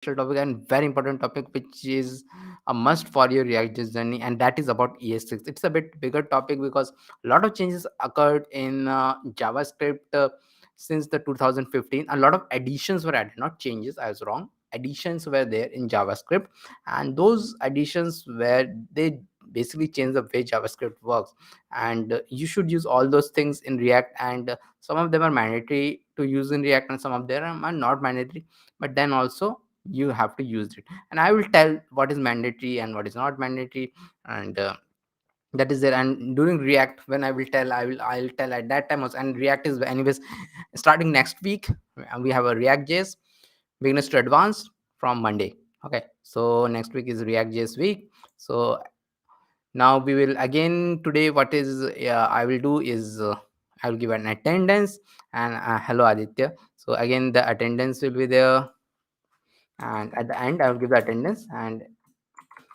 topic and very important topic, which is a must for your React.js journey, and that is about ES6. It's a bit bigger topic because a lot of changes occurred in JavaScript since the 2015. A lot of additions were added, not changes. I was wrong. Additions were there in JavaScript, and those additions were they basically change the way JavaScript works. And you should use all those things in React, and some of them are mandatory to use in React, and some of them are not mandatory, but then also you have to use it. And I will tell what is mandatory and what is not mandatory, and that is there. And during React, when I will tell, I'll tell at that time also. And React is anyways starting next week. We have a React.js beginners to advanced from Monday. Okay, so next week is React.js week. So now we will again today what is I will do is I will give an attendance. And hello Aditya. So again the attendance will be there, and at the end I will give the attendance, and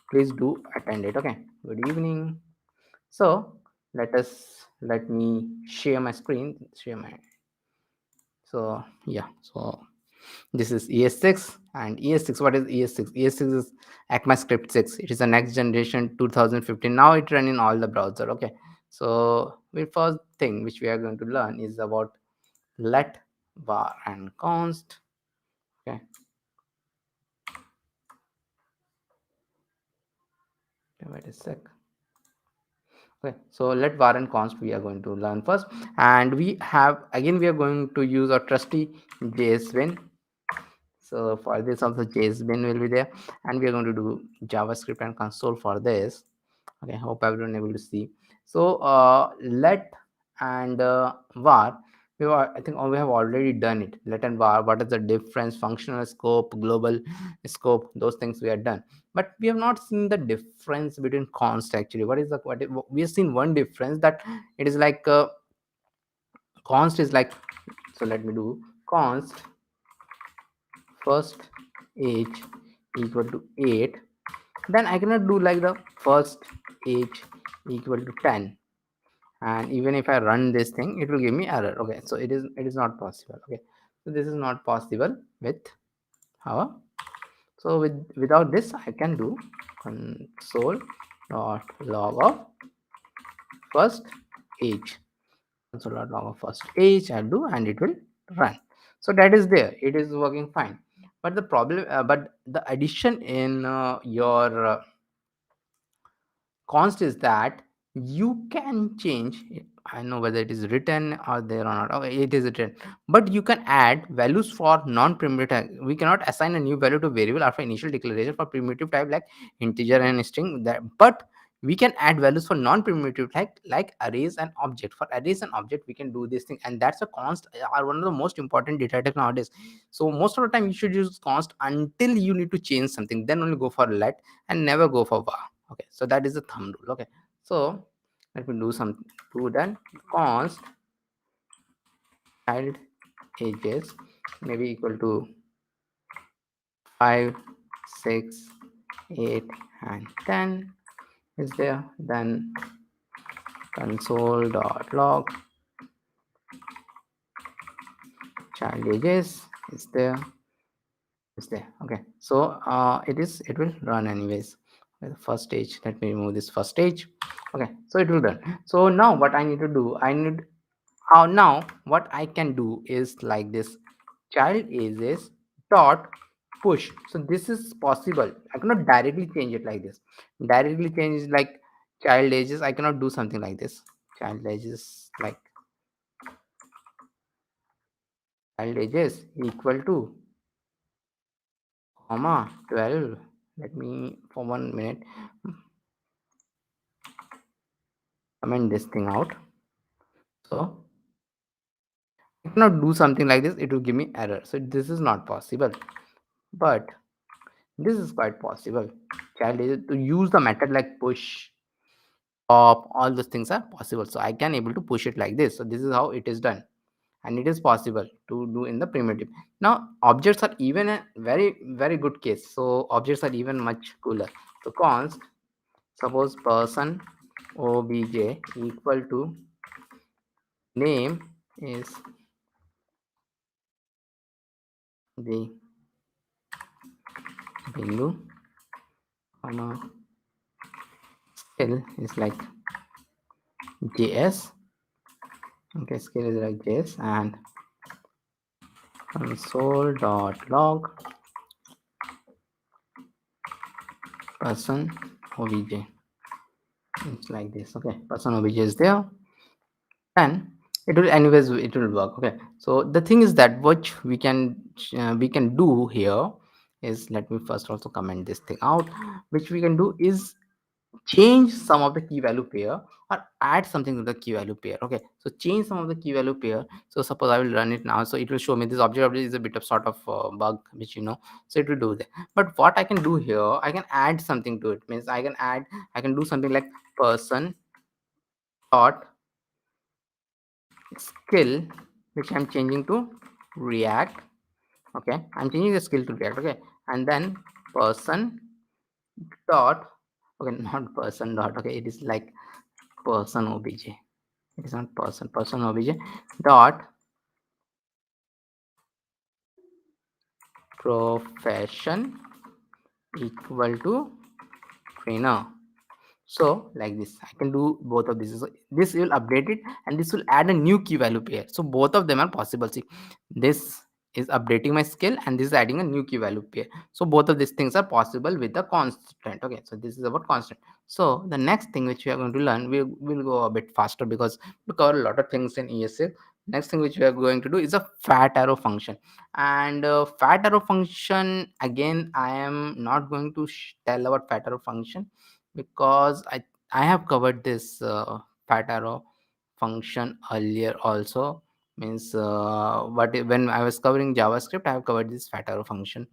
please do attend it. Okay, good evening. So let me share my screen, share my. So yeah, so this is ES6. And ES6, what is ES6? ES6 is ECMAScript 6. It is a next generation 2015. Now it run in all the browser. Okay, so the first thing which we are going to learn is about let, var and const. Okay, wait a sec. Okay, so let var and const we are going to learn first. And we have again we are going to use our trusty JSWin. So for this also JSWin will be there, and we are going to do JavaScript and console for this. Okay, hope everyone able to see. So let and var, I think we have already done it. Let and var, what is the difference, functional scope, global scope, those things we have done. But we have not seen the difference between const. Actually, we have seen one difference, that it is like const is like, so let me do const first age equal to 8. Then I cannot do like the first age equal to 10. And even if I run this thing, it will give me error. Okay, so it is not possible. Okay, so this is not possible with our. So without this I can do console dot log of first age, console dot log of first age I'll do, and it will run. So that is there, it is working fine. But the problem but the addition in your const is that you can change. I know whether it is written or there or not. Okay, it is written, but you can add values for non-primitive type. We cannot assign a new value to variable after initial declaration for primitive type like integer and string, that but we can add values for non-primitive type like arrays and object. For arrays and object we can do this thing, and that's a const are one of the most important data type nowadays. So most of the time you should use const until you need to change something, then only go for let, and never go for var. Okay, so that is the thumb rule. Okay, so let me do some do that. Const child ages maybe equal to 5, 6, 8 and 10 is there. Then console dot log child ages is there, is there. Okay, so it will run anyways. The first stage, let me remove this first stage. Okay, so it will run. So now what I need to do, now what I can do is like this, child ages dot push. So this is possible. I cannot directly change it like this. Directly change is like child ages. I cannot do something like this. Child ages like child ages equal to comma 12. Let me for 1 minute comment this thing out. So I cannot do something like this. It will give me error. So this is not possible. But this is quite possible. Child ages to use the method like push, pop, all those things are possible. So I can able to push it like this. So this is how it is done, and it is possible to do in the primitive. Now objects are even a very good case. So objects are even much cooler. So const suppose person obj equal to name is the bindu comma skill is like JS. Okay, skill is like JS, and console.log person obj. It's like this. Okay, person obj is there, and it will anyways it will work. Okay, so the thing is that what we can do here is, let me first also comment this thing out. Which we can do is change some of the key value pair or add something to the key value pair. Okay, so change some of the key value pair. So suppose I will run it now, so it will show me this object update is a bit of sort of bug, which so it will do that. But what I can do here, I can add something to it. Means I can do something like person dot skill, which I'm changing to react. Okay, I'm changing the skill to react. Okay, and then person dot, okay, not person dot, okay, it is like person obj. It is not person obj dot profession equal to trainer. So like this I can do both of these. So this will update it, and this will add a new key value pair. So both of them are possible. See, this is updating my skill, and this is adding a new key value pair. So both of these things are possible with the constant. Okay, so this is about constant. So the next thing which we are going to learn, we will go a bit faster because we cover a lot of things in ESA. Next thing which we are going to do is a fat arrow function. And fat arrow function, again I am not going to tell about fat arrow function, because I have covered this fat arrow function earlier also. Means when I was covering JavaScript, I have covered this fat arrow function,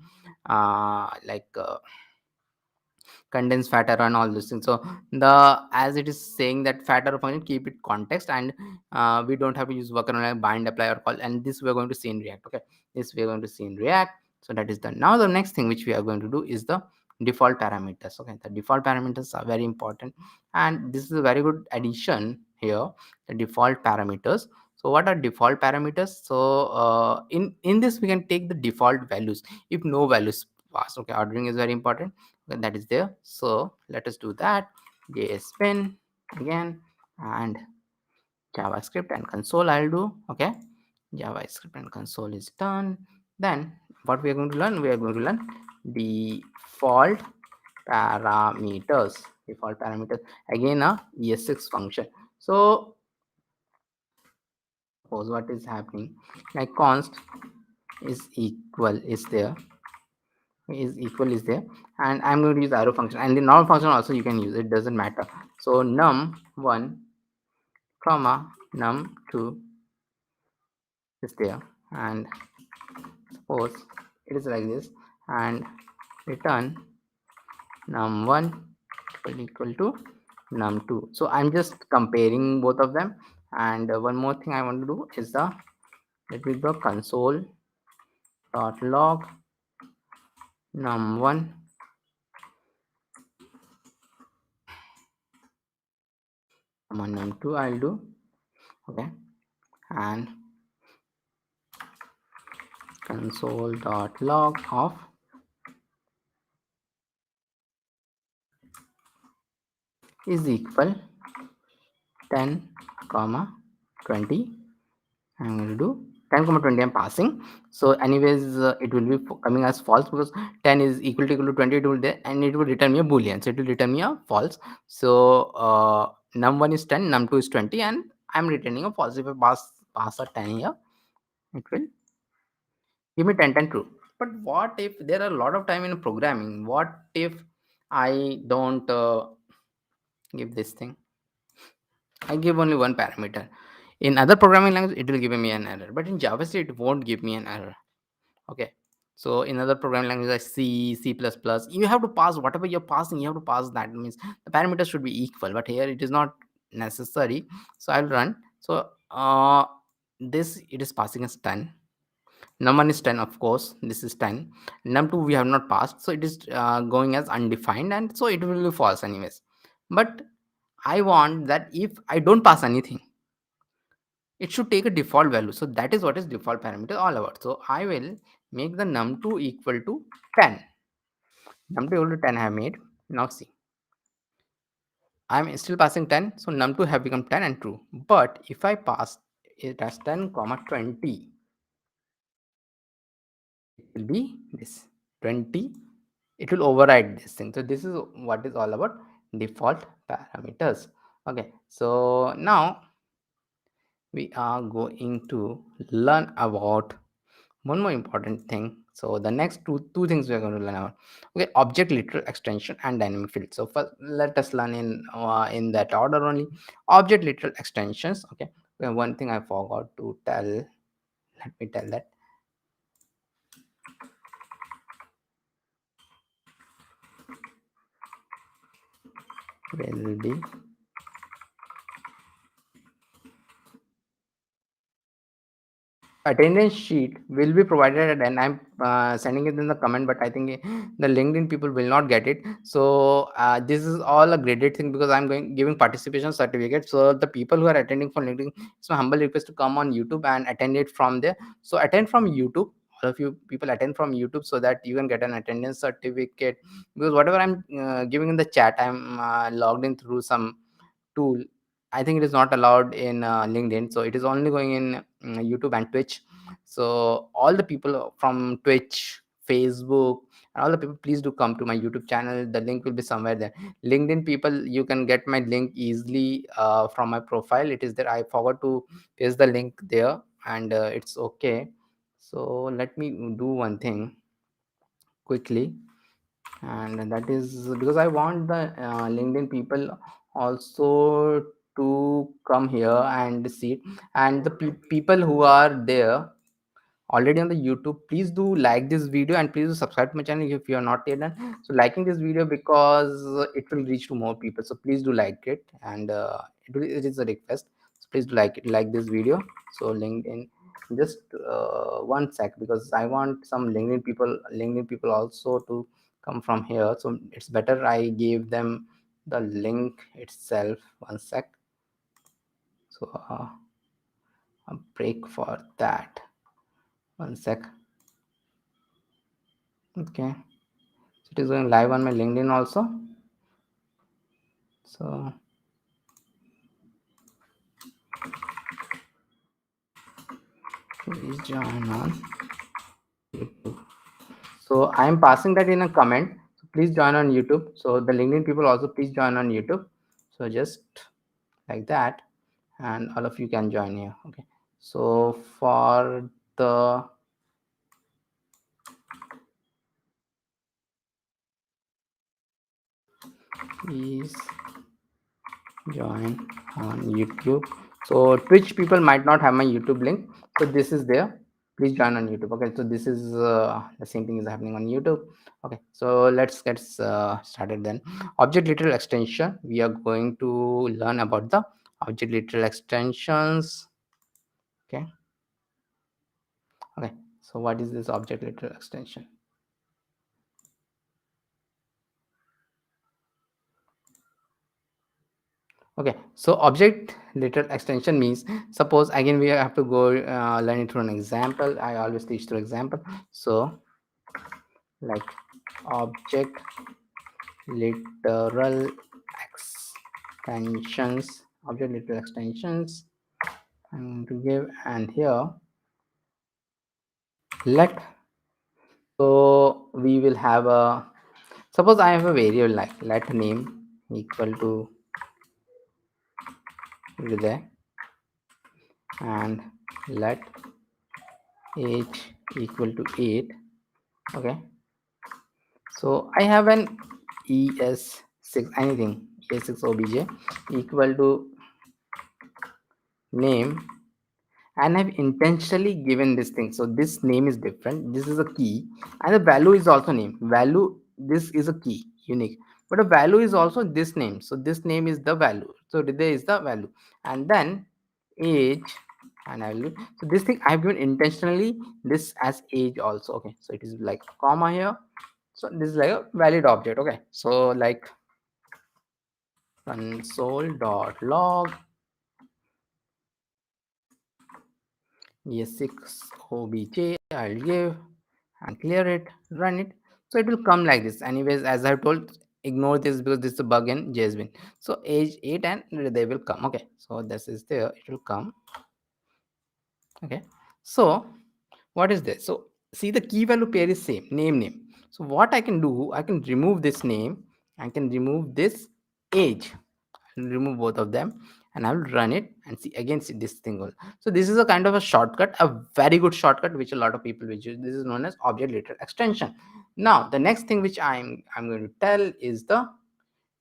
like condense fat arrow and all those things. So the as it is saying that fat arrow function keep it context, and we don't have to use workaround like bind, apply, or call. And this we are going to see in React. Okay, this we are going to see in React. So that is done. Now the next thing which we are going to do is the default parameters. Okay, the default parameters are very important, and this is a very good addition here, the default parameters. So what are default parameters? So in this we can take the default values if no values passed. Okay, ordering is very important. Okay, that is there. So let us do that. JSPin again, and JavaScript and console I'll do. Okay, JavaScript and console is done. Then what we are going to learn, we are going to learn default parameters. Default parameters, again a ES6 function. So suppose what is happening, like const is equal is there, is there, and I'm going to use arrow function, and the normal function also you can use, it doesn't matter. So num1 comma num2 is there, and suppose it is like this, and return num1 equal to num2. So I'm just comparing both of them. And one more thing I want to do is the, let me do console dot log num1 num2 I'll do. Okay, and console.log of is equal 10 comma 20. I'm going to do 10 comma 20 I'm passing. So anyways it will be coming as false, because 10 is equal to 20, it will there, and it will return me a boolean, so it will return me a false. So num1 is 10, num2 is 20, and I'm returning a false. If I pass a 10 here, it will give me 10 true. But what if there are a lot of time in programming? What if I don't give this thing, I give only one parameter? In other programming language it will give me an error, but in JavaScript it won't give me an error. Okay, so in other programming languages like C++, you have to pass whatever you're passing, you have to pass that. Means the parameters should be equal, but here it is not necessary. So I'll run. So this it is passing as 10. Num1 is 10, of course, this is 10. Num2 we have not passed, so it is going as undefined, and so it will be false anyways. But I want that if I don't pass anything, it should take a default value. So that is what is default parameter all about. So I will make the num2 equal to 10. num2 equal to 10 I have made. Now see, I'm still passing 10, so num2 have become 10 and true. But if I pass it as 10 comma 20, it will be this 20, it will override this thing. So this is what is all about default parameters. Okay, so now we are going to learn about one more important thing. So the next two things we are going to learn about, okay, object literal extension and dynamic field. So first let us learn in that order only. Object literal extensions. Okay, one thing I forgot to tell, let me tell that. Will be attendance sheet will be provided, and I'm sending it in the comment, but I think the LinkedIn people will not get it. So this is all a graded thing because I'm going giving participation certificate. So the people who are attending from LinkedIn, it's my humble request to come on YouTube and attend it from there. So attend from YouTube, all of you people attend from YouTube, so that you can get an attendance certificate. Because whatever I'm giving in the chat, I'm logged in through some tool. I think it is not allowed in LinkedIn, so it is only going in YouTube and Twitch. So all the people from Twitch, Facebook, and all the people, please do come to my YouTube channel. The link will be somewhere there. LinkedIn people, you can get my link easily from my profile. It is there. I forgot to paste the link there, and it's okay. So let me do one thing quickly, and that is because I want the LinkedIn people also to come here and see it. And the people who are there already on the YouTube, please do like this video and please do subscribe to my channel if you are not yet done. So liking this video because it will reach to more people, so please do like it, and it is a request. So please do like it, like this video. So LinkedIn, just one sec, because I want some LinkedIn people also to come from here. So it's better I gave them the link itself. One sec. So a break for that. One sec. Okay, so it is going live on my LinkedIn also. So please join on YouTube. So I am passing that in a comment. So please join on YouTube. So the LinkedIn people also please join on YouTube. So just like that, and all of you can join here. Okay. So for the please join on YouTube. So Twitch people might not have my YouTube link, so this is there. Please join on YouTube. Okay, so this is the same thing is happening on YouTube. Okay, so let's get started then. Object literal extension. We are going to learn about the object literal extensions. Okay. Okay. So what is this object literal extension? Okay, so object literal extension means, suppose again we have to go learn it through an example. I always teach through example. So like object literal extensions, object literal extensions I'm going to give, and here let, so we will have a, suppose I have a variable like let name equal to there, and let age equal to 8. Okay, so I have an es6 anything, es6 obj equal to name, and I've intentionally given this thing. So this name is different, this is a key, and the value is also name value. This is a key unique, but a value is also this name. So this name is the value, so there is the value, and then age and I will, so this thing I've given intentionally this as age also. Okay, so it is like comma here. So this is like a valid object. Okay, so like console.log es6 obj I'll give and clear it, run it. So it will come like this. Anyways, as I told, ignore this because this is a bug in JSBin. So age 8 and they will come. Okay, so this is there, it will come. Okay, so what is this? So see, the key value pair is same, name. So what I can do, I can remove this name, I can remove this age, I'll remove both of them, and I will run it and see again, see this thing will. So this is a kind of a shortcut, a very good shortcut which a lot of people will use. This is known as object related extension. Now the next thing which I'm going to tell is the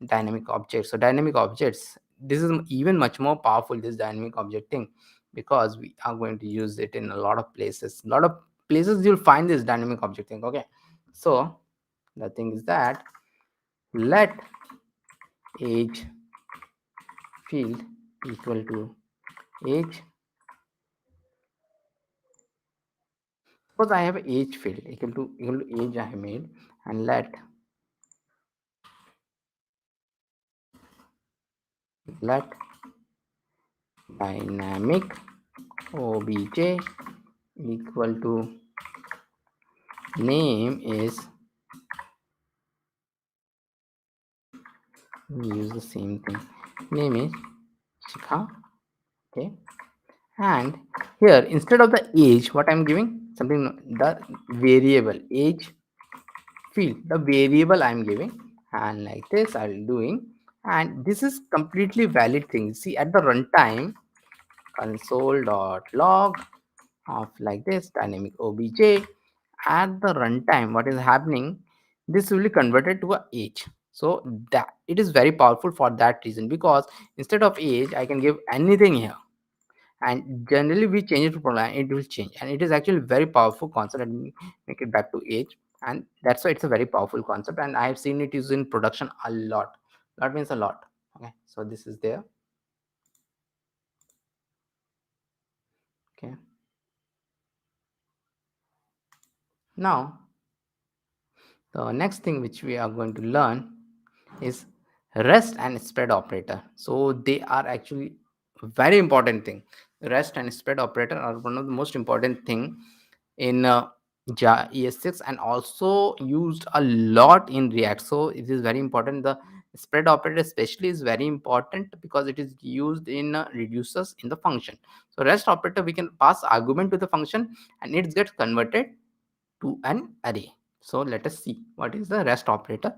dynamic objects. So dynamic objects, this is even much more powerful, this dynamic object thing, because we are going to use it in a lot of places. A lot of places you'll find this dynamic object thing. Okay, so the thing is that let age field equal to age. Suppose I have age field equal to age I have made, and let dynamic obj equal to name is, we use the same thing, name is Shikha. Okay, and here instead of the age, what I'm giving, something, the variable age field, the variable I'm giving, and like this I'll doing, and this is completely valid thing. See, at the runtime, console.log of like this dynamic obj, at the runtime what is happening, this will be converted to a age. So that it is very powerful for that reason, because instead of age I can give anything here, and generally we change it to pronoun, it will change, and it is actually very powerful concept. Let me make it back to age, and that's why it's a very powerful concept, and I have seen it used in production a lot. That means a lot. Okay, so this is there. Okay, now the next thing which we are going to learn is rest and spread operator. So they are actually very important thing. Rest and spread operator are one of the most important thing in ES6, and also used a lot in React. So it is very important. The spread operator especially is very important because it is used in reducers in the function. So rest operator, we can pass argument to the function and it gets converted to an array. So let us see what is the rest operator.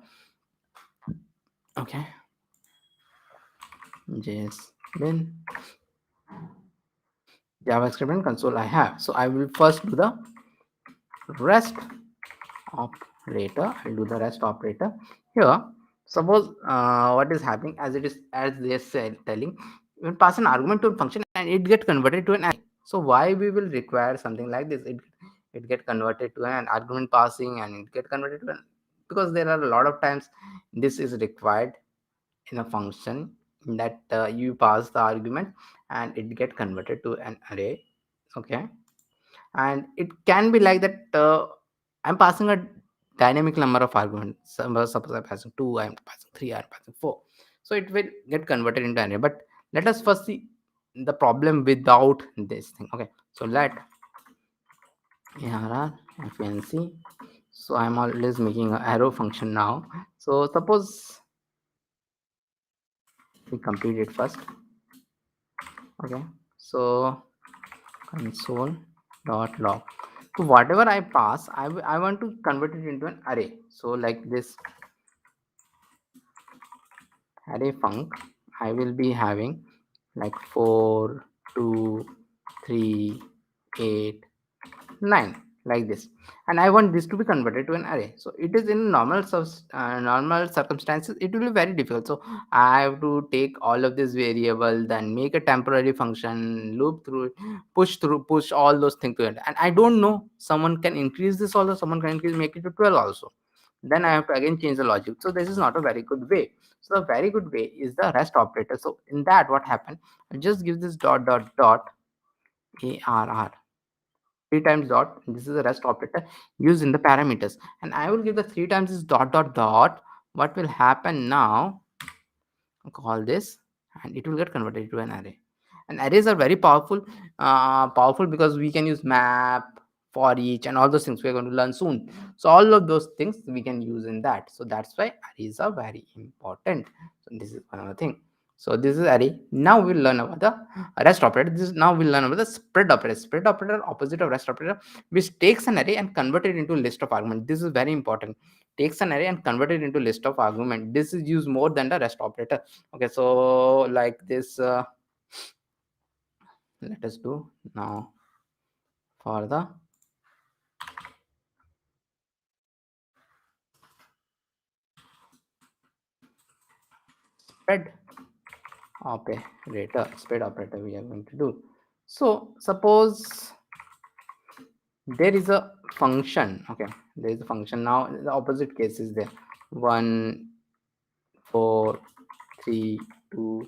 Okay, JSBin JavaScript and console I have. So I will first do the rest operator. I'll do the rest operator here. Suppose what is happening, as it is, as they said telling, we pass an argument to a function and it get converted to an array. So why we will require something like this? It get converted to an argument passing, and it get converted to an, because there are a lot of times this is required in a function, that you pass the argument and it get converted to an array. Okay, and it can be like that, I'm passing a dynamic number of arguments. Suppose I'm passing 2, I'm passing 3, I'm passing 4, so it will get converted into an array. But let us first see the problem without this thing. Okay, so let arr fnc. So I'm always making an arrow function now. So suppose we complete it first. Okay, so console.log. So whatever I pass, I want to convert it into an array. So like this array func, I will be having like 4, 2, 3, 8, 9, like this, and I want this to be converted to an array. So it is in normal circumstances, it will be very difficult. So I have to take all of this variable, then make a temporary function, loop through it, push all those things to it, and I don't know, someone can increase this also, someone can make it to 12 also, then I have to again change the logic. So this is not a very good way. So a very good way is the rest operator. So in that, what happened, I just give this dot dot dot arr, 3 times dot. This is a rest operator used in the parameters, and I will give the 3 times this dot dot dot. What will happen now, call this, and it will get converted to an array. And arrays are very powerful, because we can use map, for each, and all those things we're going to learn soon. So all of those things we can use in that. So that's why arrays are very important. So this is another thing. So this is array. Now we'll learn about the rest operator. Now we'll learn about the spread operator. Spread operator, opposite of rest operator, which takes an array and convert it into a list of argument. This is very important. Takes an array and convert it into list of argument. This is used more than the rest operator. Okay, so like this, let us do now for the spread operator we are going to do. So suppose there is a function. Okay, there is a function. Now the opposite case is there. 1 4 3 2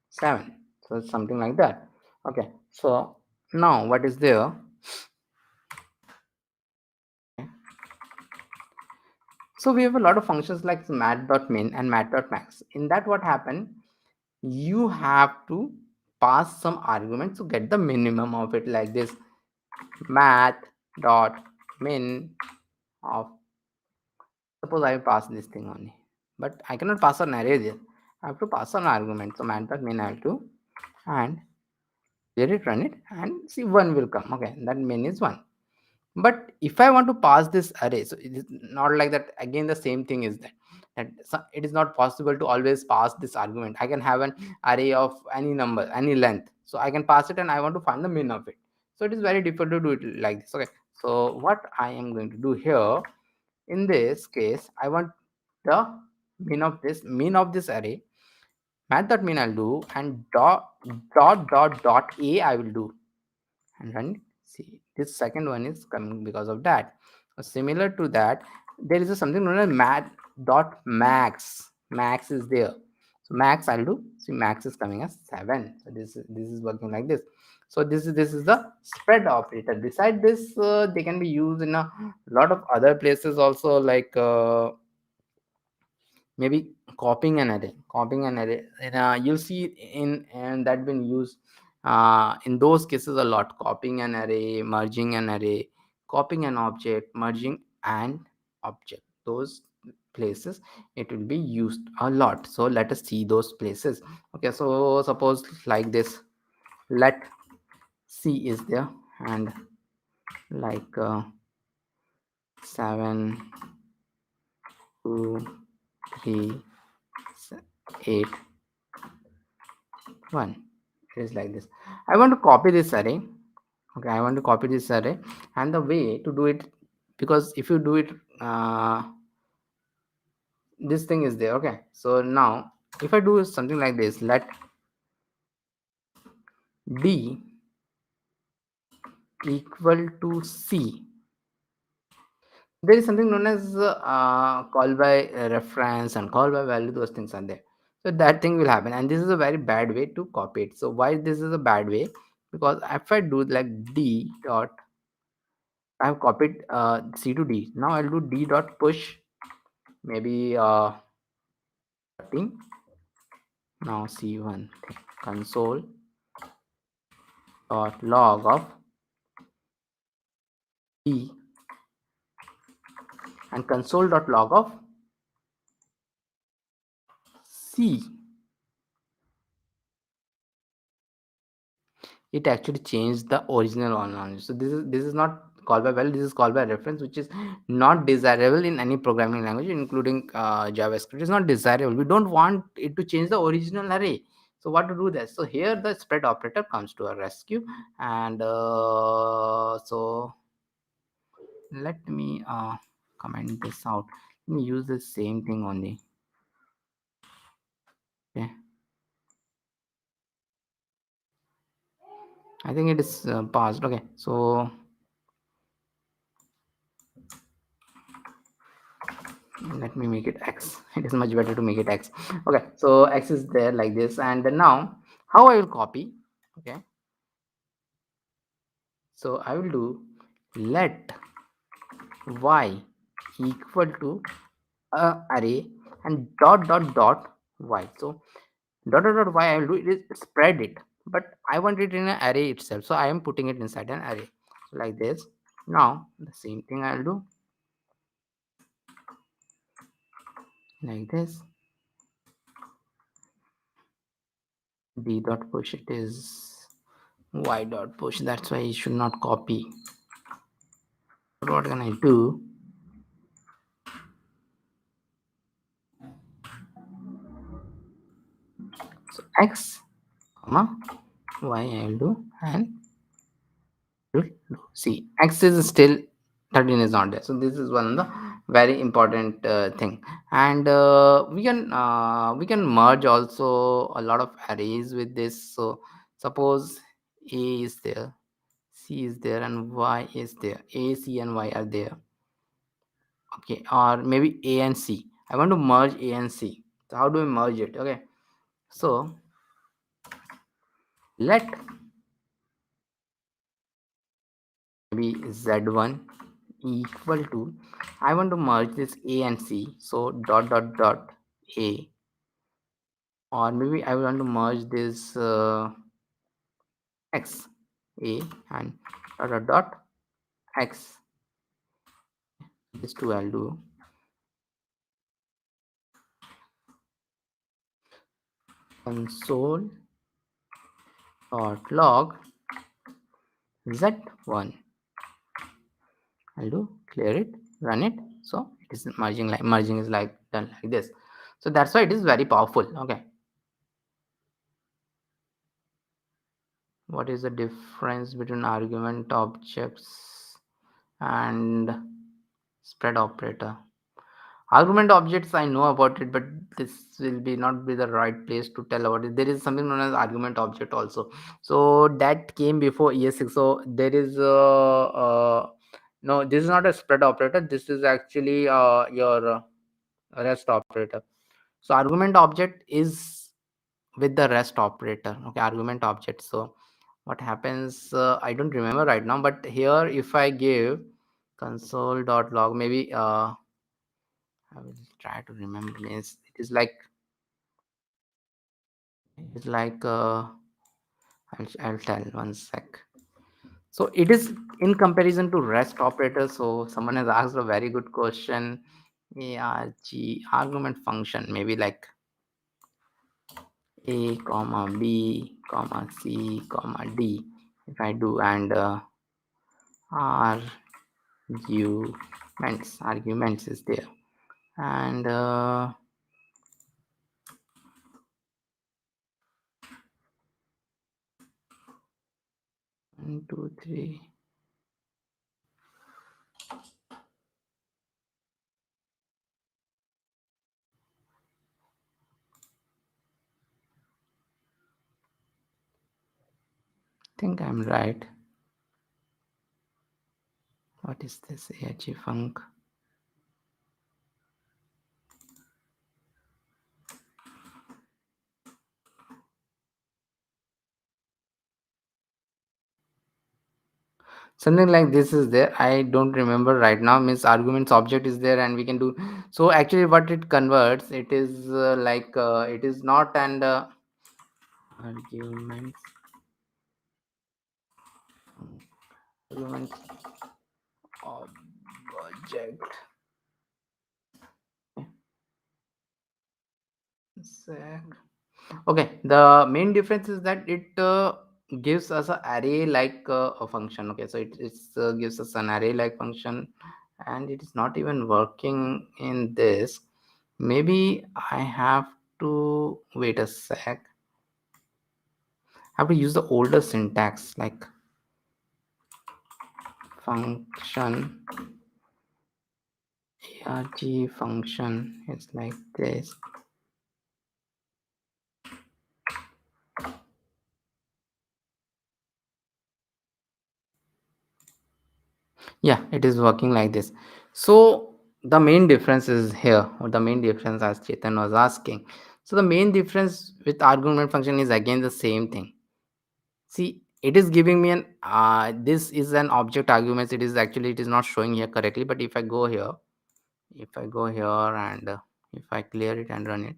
7. So it's something like that. Okay, so now what is there? So we have a lot of functions like math.min and math.max. In that, what happened? You have to pass some arguments to get the minimum of it, like this: math.min of, suppose I pass this thing only, but I cannot pass an array there. I have to pass an argument. So math.min I have to, and let it, run it, and see 1 will come. Okay, that min is 1. But if I want to pass this array, so it is not like that. Again, the same thing is that it is not possible to always pass this argument. I can have an array of any number, any length, so I can pass it, and I want to find the min of it. So it is very difficult to do it like this. Okay, so what I am going to do here, in this case, I want the min of this array. Math.min I'll do, and dot a I will do, and run it. See, this second one is coming because of that. Similar to that, there is something known as math.max. Max is there. So max I'll do. See, max is coming as 7. So this is working like this. So this is the spread operator. Beside this, they can be used in a lot of other places also, like maybe copying an array. And, you'll see in, and that been used in those cases a lot: copying an array, merging an array, copying an object, merging an object. Those places it will be used a lot. So let us see those places. Okay, so suppose like this, let c is there, and like 7 2 3 8 1. It is like this. I want to copy this array. Okay, I want to copy this array, and the way to do it, because if you do it, this thing is there. Okay, so now if I do something like this, let d equal to c, there is something known as call by reference and call by value. Those things are there. So that thing will happen, and this is a very bad way to copy it. So why this is a bad way? Because if I do like d dot, I have copied c to d. Now I'll do d dot push, maybe thing. Now c1 console dot log of d, and console dot log of c. It actually changed the original one. So this is not call by value. This is call by reference, which is not desirable in any programming language, including JavaScript. It's not desirable. We don't want it to change the original array. So what to do this? So here the spread operator comes to a rescue, and so let me comment this out. Let me use the same thing only. Okay, I think it is passed. Okay, so let me make it x. It is much better to make it x. Okay, so x is there like this, and now how I will copy. Okay, so I will do let y equal to array, and dot y. So dot y, I will do it is spread it, but I want it in an array itself, so I am putting it inside an array. like this. Now the same thing I'll do like this. D dot push, it is y dot push, that's why you should not copy. But what can I do? So x comma y I'll do, and see x is still 13 is not there, so this is one of the very important thing. And we can merge also a lot of arrays with this. So suppose a is there, c is there, and y is there. A, c and y are there. Okay, or maybe a and c. I want to merge a and c. So how do we merge it? Okay, so let maybe z1 equal to, I want to merge this a and c, so dot dot dot a, or maybe I want to merge this x a and dot dot dot x. This two I'll do. Console dot log z1. I'll do clear it, run it. So it is merging is like done like this. So that's why it is very powerful. Okay, what is the difference between argument objects and spread operator? Argument objects I know about it, but this will be not be the right place to tell about it. There is something known as argument object also, so that came before ES6. So there is no, this is not a spread operator, this is actually your rest operator. So argument object is with the rest operator. Okay, argument object. So what happens, I don't remember right now, but here if I give console.log, maybe I will try to remember. Means it's like I'll tell one sec. So it is in comparison to rest operator. So someone has asked a very good question. Arg argument function, maybe like a comma b comma c comma d. If I do, and arguments is there, and 1 2 3. Think I'm right. What is this 𝐴𝐺_func? Something like this is there, I don't remember right now. Means arguments object is there, and we can do. So actually what it converts, it is it is not, and arguments arguments object sec. Okay, the main difference is that it gives us a array like a function. Okay, so it gives us an array like function, and it is not even working in this. Maybe I have to wait a sec. I have to use the older syntax, like function arg function is like this. Yeah, it is working like this. So the main difference is here, or the main difference as Chetan was asking. So the main difference with argument function is again the same thing. See, it is giving me an this is an object argument. It is actually, it is not showing here correctly, but if I go here, and if I clear it and run it,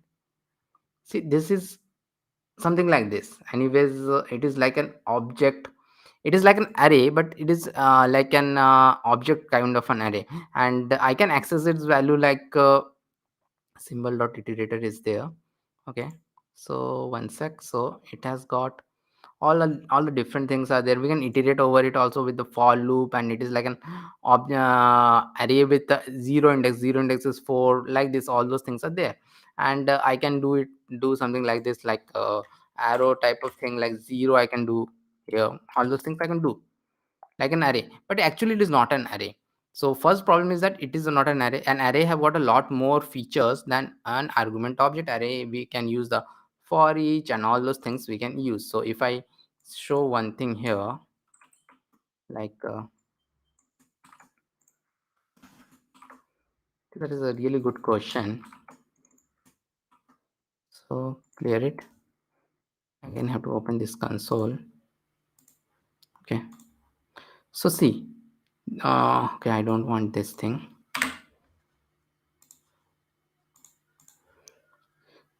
see, this is something like this. Anyways, it is like an object. it is like an array, but it is like an object kind of an array, and I can access its value like symbol dot iterator is there. Okay, so one sec. So it has got all the different things are there. We can iterate over it also with the for loop, and it is like an array with zero index. Zero index is 4, like this. All those things are there, and I can do something like this, like arrow type of thing, like zero I can do here. All those things I can do like an array, but actually it is not an array. So first problem is that it is not an array. An array have got a lot more features than an argument object. Array, we can use the for each and all those things we can use. So if I show one thing here, like that is a really good question. So clear it. Again have to open this console. Okay, so see, okay, I don't want this thing.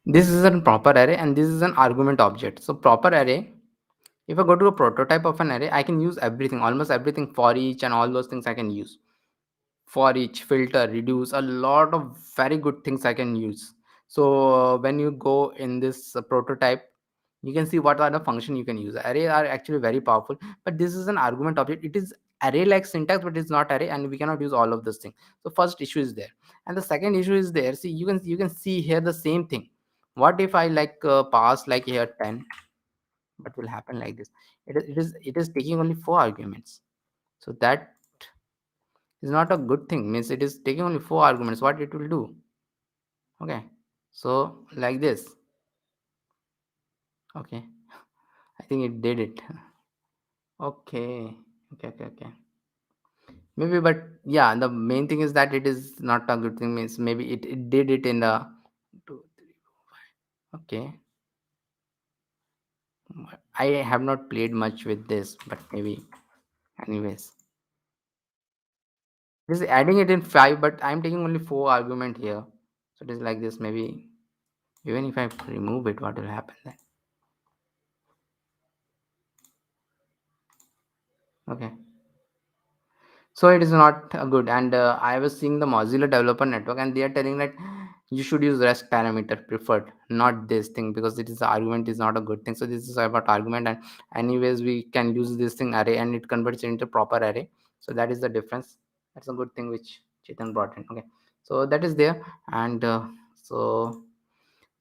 This is a proper array and this is an argument object. So proper array, if I go to a prototype of an array, I can use everything, almost everything, for each and all those things I can use. For each, filter, reduce, a lot of very good things I can use. So when you go in this prototype, you can see what are the function you can use. Array are actually very powerful, but this is an argument object. It is array like syntax, but it's not array, and we cannot use all of this thing. So first issue is there, and the second issue is there. See, you can see here the same thing. What if I like pass like here 10? What will happen like this? It is taking only 4 arguments. So that is not a good thing. Means it is taking only 4 arguments. What it will do? Okay, so like this. Okay, I think it did it. Okay, okay. Maybe, but yeah, the main thing is that it is not a good thing. Means maybe it did it in the 2, 3, 4, 5. Okay, I have not played much with this, but maybe, anyways, this is adding it in 5, but I'm taking only 4 argument here. So it is like this. Maybe even if I remove it, what will happen then? Okay, so it is not good. And I was seeing the Mozilla developer network, and they are telling that you should use rest parameter preferred, not this thing, because it is the argument is not a good thing. So this is about argument, and anyways we can use this thing array, and it converts it into proper array. So that is the difference. That's a good thing which Chetan brought in. Okay, so that is there. And so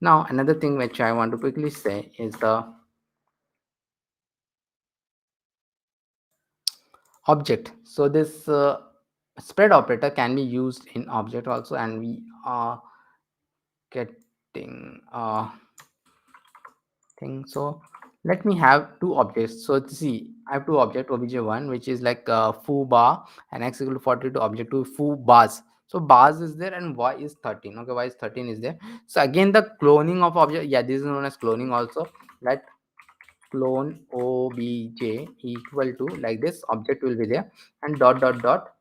now another thing which I want to quickly say is the object. So this spread operator can be used in object also, and we are getting thing. So let me have two objects. So see, I have two object, obj1, which is like foo bar, and x equal to 42, object 2 foo bars. So bars is there and y is 13. Okay, y is 13 is there. So again the cloning of object, yeah, this is known as cloning also. Let clone obj equal to, like this, object will be there, and dot dot dot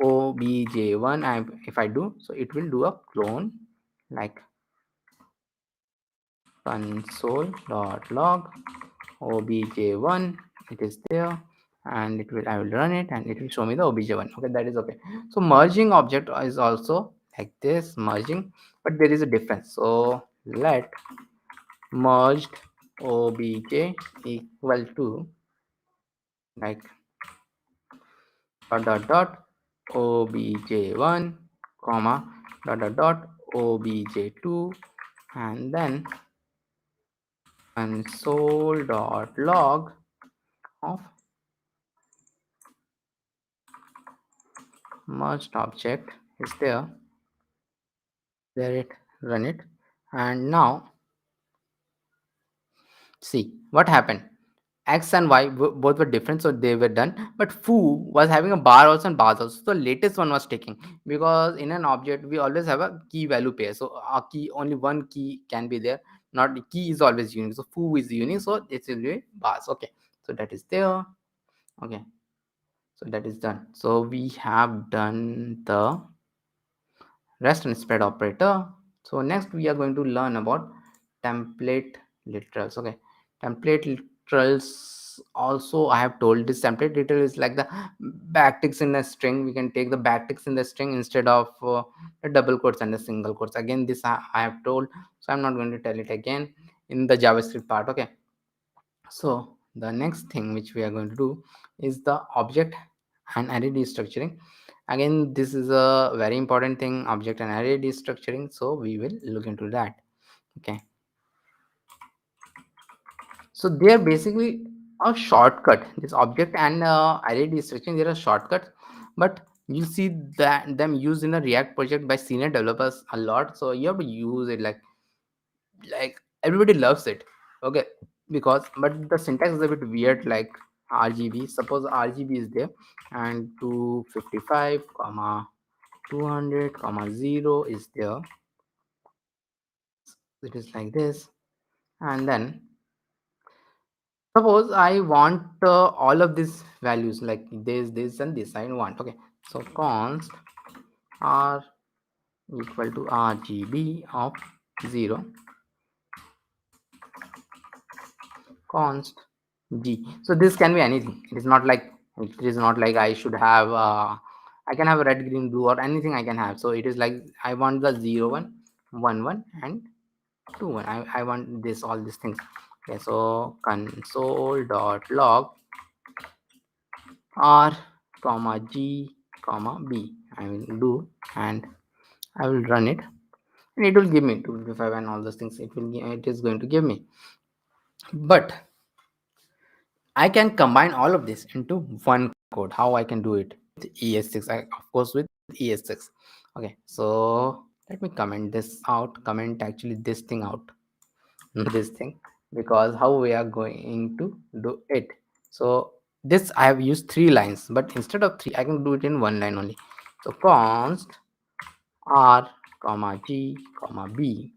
obj1. If I do so, it will do a clone, like console.log obj1. It is there, and I will run it, and it will show me the obj1. Okay, that is okay. So merging object is also like this, merging, but there is a difference. So let merged obj equal to, like, dot dot dot obj1 comma dot dot dot obj2, and then console.log of merged object is there. There it, run it, and now see what happened. X and Y both were different, so they were done. But foo was having a bar also and bars also. So the latest one was taking, because in an object we always have a key value pair. So a key, only one key can be there. Not the key is always unique. So foo is unique. So it will be bars. Okay. So that is there. Okay. So that is done. So we have done the rest and spread operator. So next we are going to learn about template literals. Okay, template literals also I have told this template detail is like the backticks in a string. We can take the backticks in the string instead of the double quotes and the single quotes. Again, this I have told, so I'm not going to tell it again in the JavaScript part. Okay, so the next thing which we are going to do is the object and array destructuring. Again, this is a very important thing, object and array destructuring, so we will look into that. Okay, so they are basically a shortcut. This object and array destructuring, there are shortcuts, but you see that them used in a React project by senior developers a lot, so you have to use it like everybody loves it. Okay, because but the syntax is a bit weird, like RGB. Suppose RGB is there and 255 comma 200 comma 0 is there. It is like this, and then suppose I want all of these values like this and this I want. Okay, so const r equal to RGB of 0, const g. So this can be anything. It is not like I should have I can have red, green, blue, or anything I can have. So it is like I want the 0 1 1 1 and 2 1. I want this, all these things. Okay, so console dot log r comma g comma b I will do, and I will run it, and it will give me 255 and all those things. It is going to give me, but I can combine all of this into one code. How I can do it? ES6, of course, with ES6. Okay, so let me comment this out. Comment actually this thing out, not this thing, because how we are going to do it. So this I have used 3 lines, but instead of 3, I can do it in 1 line only. So const r comma g comma b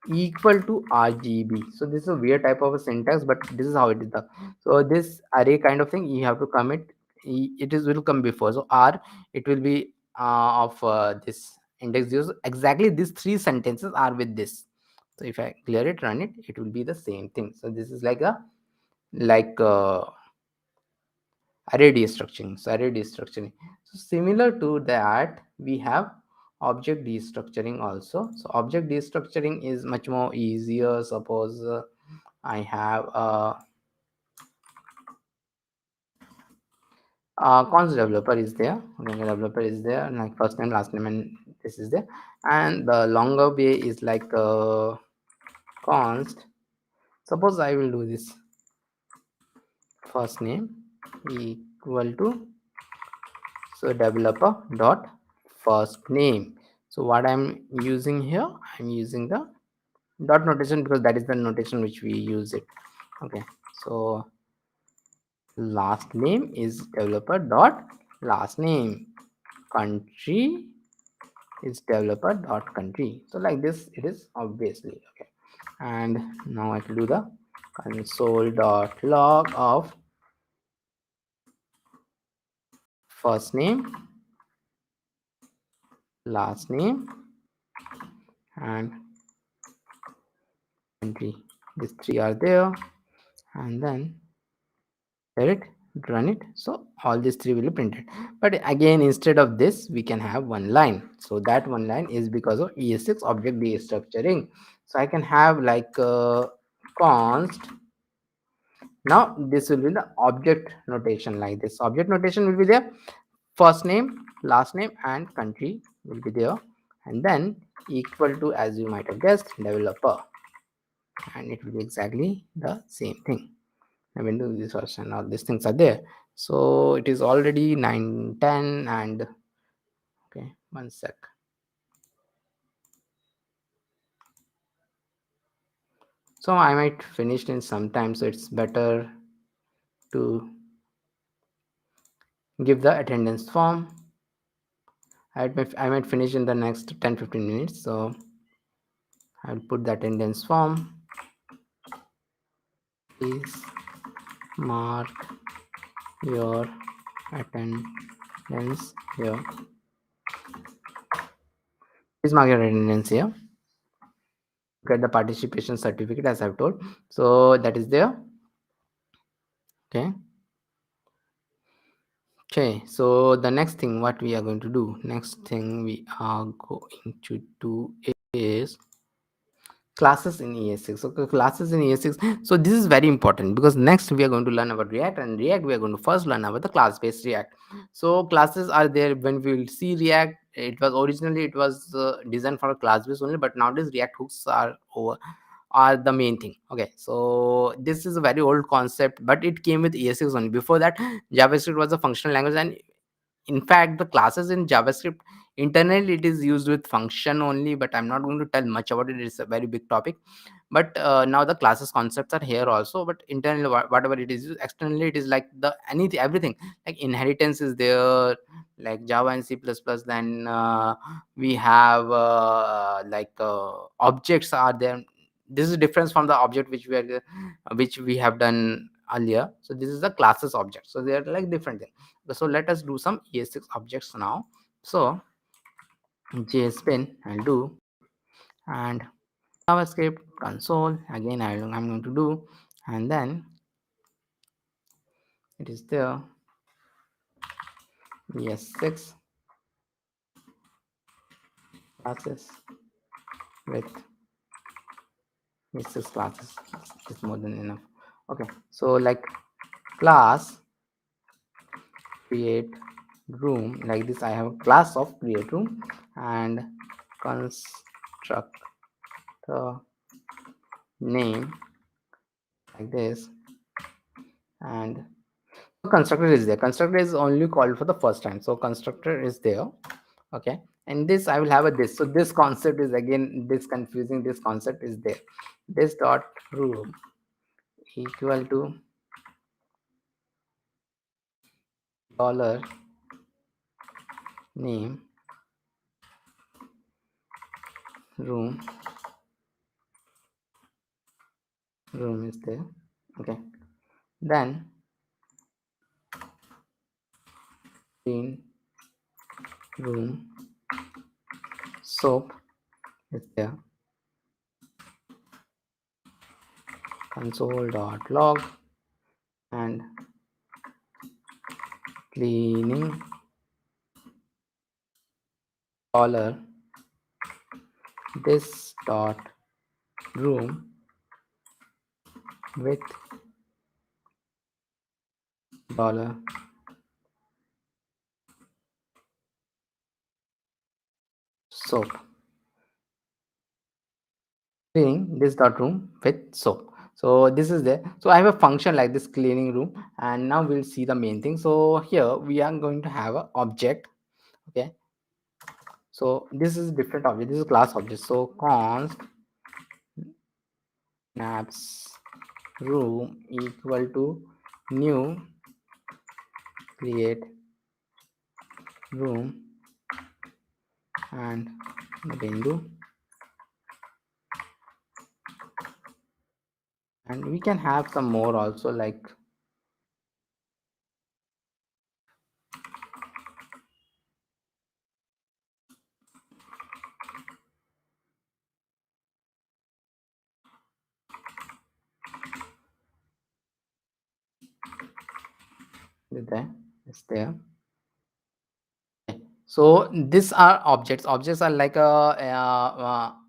equal to RGB. So this is a weird type of a syntax, but this is how it is. So this array kind of thing you have to commit. It is will come before. So R, it will be of this index 0. So exactly these 3 sentences are with this. So if I clear it, run it, it will be the same thing. So this is like a like array destructuring. So array destructuring. So similar to that, we have object destructuring also. So object destructuring is much more easier. Suppose I have const developer is there. Okay, developer is there, like first name, last name, and this is there. And the longer way is like const. Suppose I will do this first name equal to, so developer dot first name. So what I'm using here, I'm using the dot notation because that is the notation which we use it. Okay, so last name is developer dot last name, country is developer dot country. So like this it is obviously. Okay, and now I can do the console dot log of first name, last name, and country. These 3 are there, and then it, run it. So all these 3 will be printed, but again instead of this we can have 1 line. So that 1 line is because of ES6 object destructuring. So I can have like const. Now this will be the object notation. Like this object notation will be there, first name, last name, and country will be there, and then equal to, as you might have guessed, developer, and it will be exactly the same thing. I will do this first, and all these things are there. So it is already 9:10, and okay, 1 sec. So I might finish in some time, so it's better to give the attendance form. I might finish in the next 10-15 minutes, so I'll put the attendance form. Please mark your attendance here. Please mark your attendance here. Get the participation certificate as I've told. So that is there. Okay. Okay, so the next thing what we are going to do, next thing we are going to do is classes in ES6. Okay, classes in ES6. So this is very important because next we are going to learn about React, and React we are going to first learn about the class-based React. So classes are there when we will see React. It was originally it was designed for a class-based only, but nowadays React hooks are the main thing. Okay, so this is a very old concept, but it came with ES6 only. Before that, JavaScript was a functional language, and in fact the classes in JavaScript internally it is used with function only, but I'm not going to tell much about it. It's a very big topic. But now the classes concepts are here also, but internally whatever it is used, externally it is like the anything everything, like inheritance is there, like Java and C++. Then we have objects are there. This is difference from the object which we have done earlier. So this is the classes object, so they are like different thing. So let us do some ES6 objects now. So JSPin I'll do, and JavaScript console again I'm going to do, and then it is there ES6 classes with ES6 classes is more than enough. Okay, so like class create room, like this I have a class of create room, and constructor name like this, and constructor is there. Constructor is only called for the first time, so constructor is there. Okay, and this I will have a this. So this concept is again this confusing. This concept is there. This dot room equal to dollar name room is there. Okay, then clean room soap is there. Console dot log and cleaning dollar this dot room with dollar soap, cleaning this dot room with soap. So this is there. So I have a function like this cleaning room, and now we'll see the main thing. So here we are going to have a object. Okay, so this is different object, this is class object. So const maps room equal to new create room and bindu, and we can have some more also, like there is there. So these are objects are like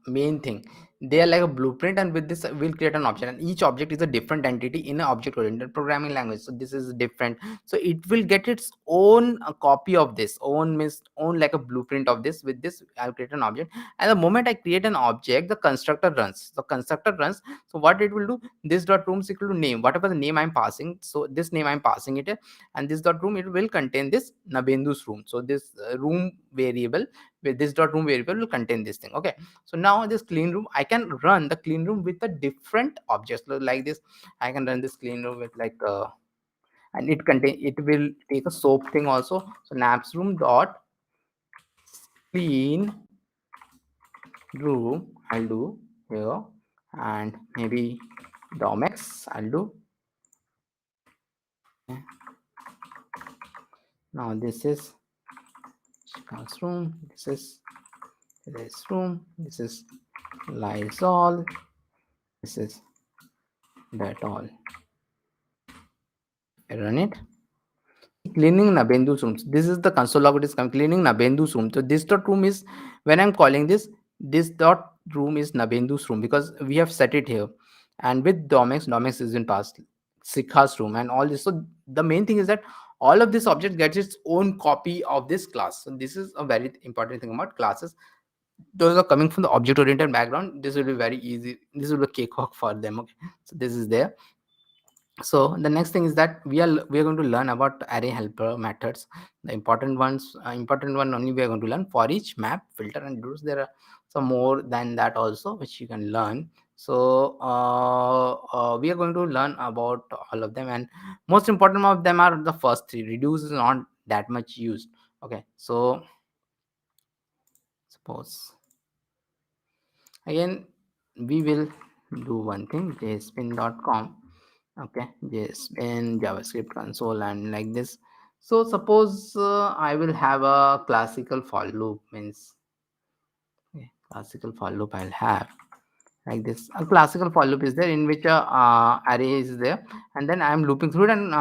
main thing. They are like a blueprint, and with this we'll create an object, and each object is a different entity in an object oriented programming language. So this is different, so it will get its own copy of this, own means own like a blueprint of this. With this I'll create an object, and the moment I create an object, the constructor runs. So what it will do, this dot room is equal to name, whatever the name I'm passing. So this name I'm passing it, and this dot room it will contain this Nabendu's room. So this room variable with this dot room variable will contain this thing. Okay, so now this clean room I can run the clean room with a different objects. So like this I can run this clean room with like and it will take a soap thing also. So naps room dot clean room I'll do here, and maybe domex I'll do. Okay. Now this is classroom, this is this room, this is Lysol, this is Dettol. Run it. Cleaning Nabendu's room. This is the console log. It is cleaning Nabendu's room. So this dot room is, when I'm calling this dot room is Nabendu's room because we have set it here. And with domex is in past Sikha's room and all this. So the main thing is that all of this object gets its own copy of this class. So this is a very important thing about classes. Those are coming from the object oriented background. This will be very easy. This will be a cakewalk for them. Okay. So this is there. So the next thing is that we are going to learn about array helper methods. The important one only we are going to learn: for each, map, filter, and routes. There are some more than that also which you can learn. So we are going to learn about all of them, and most important of them are the first three. Reduce is not that much used. Okay, so suppose again we will do one thing, jspin.com. Okay, jspin javascript console and like this. So suppose I will have a classical for loop, means okay, classical for loop I'll have like this. A classical for loop is there in which a array is there, and then I am looping through it and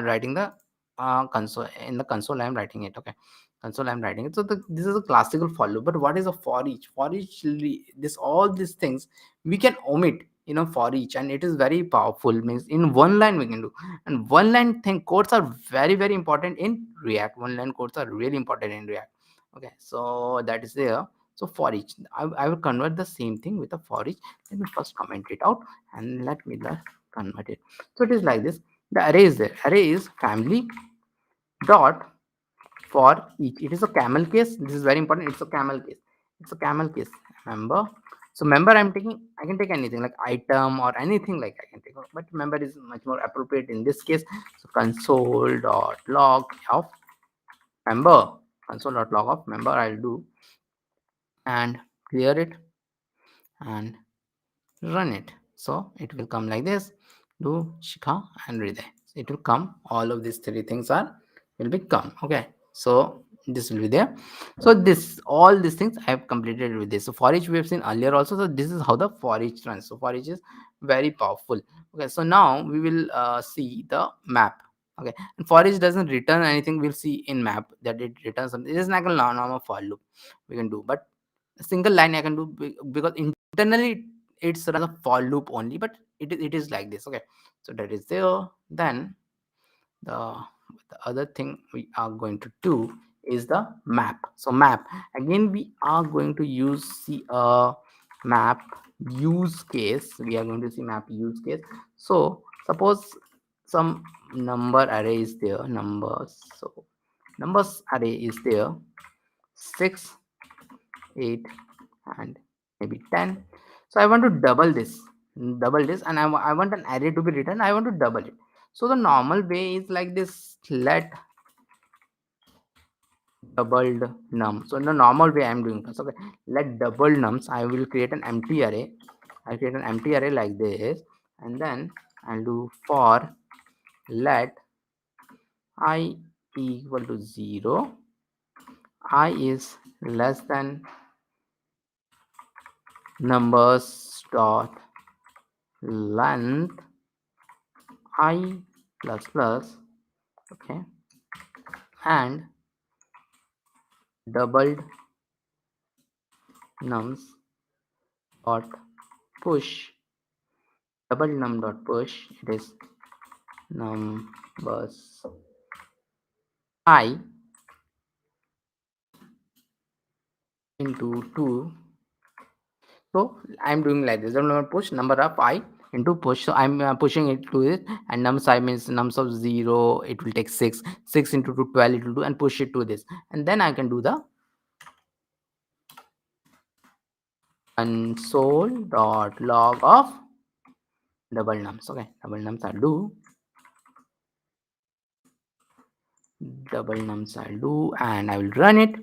writing the console. In the console I am writing it. Okay, console I am writing it. So this is a classical for loop. But what is a for each? For each, this all these things we can omit, for each, and it is very powerful. Means in one line we can do, and one line thing codes are very very important in React. One line codes are really important in React. Okay, so that is there. So for each, I will convert the same thing with a for each. Let me first comment it out and let me convert it. So it is like this. The array is there. Array is family dot for each. It is a camel case. This is very important. It's a camel case. It's a camel case. Member. So member I can take anything like item or anything like I can take. But member is much more appropriate in this case. So console dot log of member. Console dot log of member I'll do and clear it and run it. So it will come like this. Do Shikha and Hriday. It will come. All of these three things will become. Okay. So this will be there. So all these things I have completed with this. So for each we have seen earlier also. So this is how the for each runs. So for each is very powerful. Okay. So now we will see the map. Okay. And for each doesn't return anything. We'll see in map that it returns something. It is like a normal for loop we can do, but a single line I can do because internally it's run a for loop only, but it is like this. Okay, so that is there. Then the other thing we are going to do is the map. So map, again we are going to see a map use case. We are going to see map use case. So suppose some number array is there, numbers. So numbers array is there, 6, 8, and maybe 10. So I want to double this, and I want an array to be written. I want to double it. So the normal way is like this: let doubled num. So in the normal way I'm doing this. Okay, let double nums. I will create an empty array. I create an empty array like this, and then I'll do for let I equal to 0. I is less than numbers dot length I plus plus. Okay, and doubled nums dot push. Double num dot push, it is numbers I into 2. So I'm doing like this. I'm going to push number of I into push. So I'm pushing it to it, and nums I means nums of 0. It will take 6. 6 into 2, 12 it will do, and push it to this. And then I can do the console dot log of double nums. Okay, double nums I'll do. Double nums I'll do, and I will run it.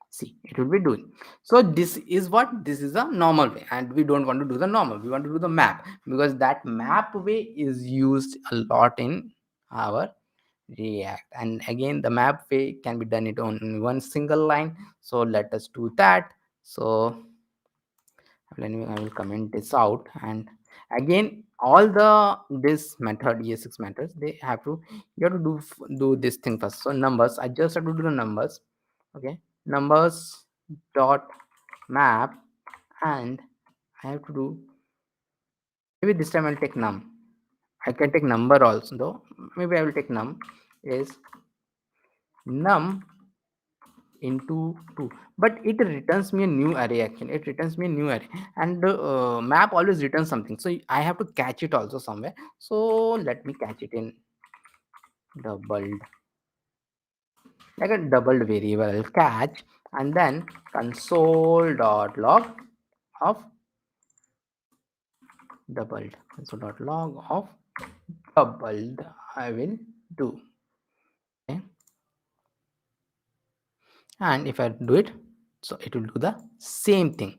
See, it will be doing. So this is a normal way, and we don't want to do the normal. We want to do the map, because that map way is used a lot in our React. And again, the map way can be done it on one single line. So let us do that. So Anyway, I will comment this out. And again, all the this method ES6 methods, they have to, you have to do this thing first. So numbers, I just have to do the numbers. Okay, numbers dot map, and I have to do, maybe this time I'll take num. I can take number also though. Maybe I will take num is num into 2, but it returns me a new array. Actually it returns me a new array, and map always returns something, so I have to catch it also somewhere. So let me catch it in doubled, like a doubled variable. I'll catch, and then console.log of doubled, console.log of doubled I will do. Okay, and if I do it, so it will do the same thing.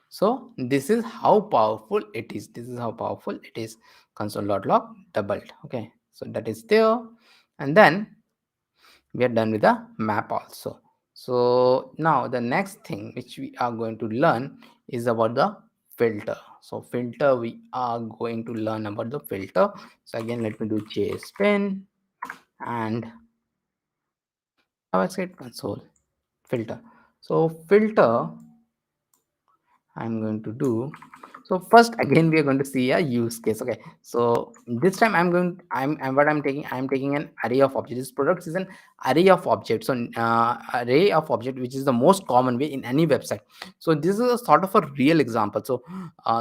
So this is how powerful it is. This is how powerful it is. Console.log doubled. Okay, so that is there, and then we are done with the map also. So now the next thing which we are going to learn is about the filter. So filter, we are going to learn about the filter. So again, let me do jspin and JavaScript console filter. So filter I'm going to do. So first again we are going to see a use case. Okay, so this time I'm taking an array of objects. This product is an array of objects. So array of object, which is the most common way in any website. So this is a sort of a real example. So